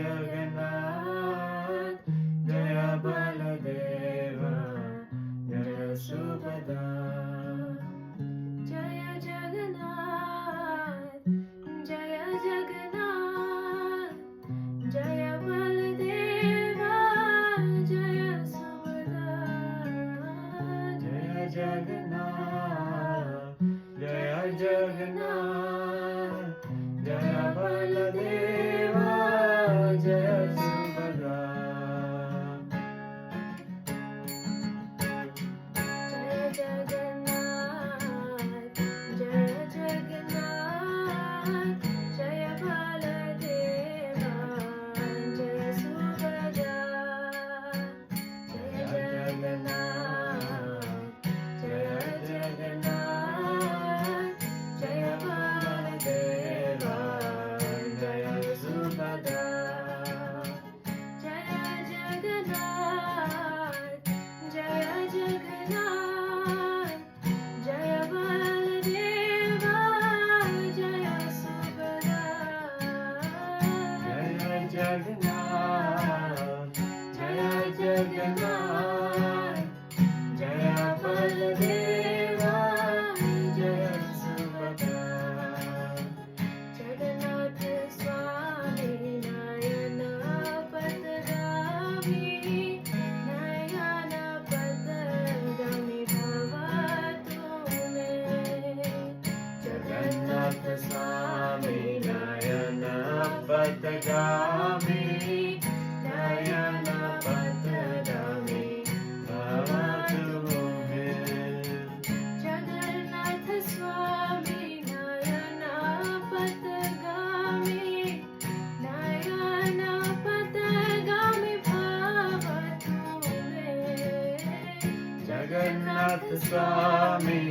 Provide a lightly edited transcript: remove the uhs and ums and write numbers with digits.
जगन्नाथ जय बलदेव जय सुभद्रा जय जगन्नाथ जय जगन्नाथ जय बलदेव जय सुभद्रा जय जगन्नाथ जय जगन्नाथ जय बलदेव जय सुभद्रा जय जगन्नाथ जय जगन्नाथ जय बलदेव जय सुभद्रा जय जगन्नाथ जय जगन्नाथ जय बलदेव जय सुभद्रा जय जगन्नाथ जय जगन्नाथ जय बलदेव जय सुभद्रा जय जगन्नाथ जय जगन्नाथ जय बलदेव जय सुभद्रा जगन्नाथ स्वामी नयन पथगामी नयन पथगामी भव तुमे जगन्नाथ स्वामी नयन पथगामी नयन पथगामी भवतु मे जगन्नाथ स्वामी नयन पथगामी नयन पथगामी भव तुमे जगन्नाथ स्वामी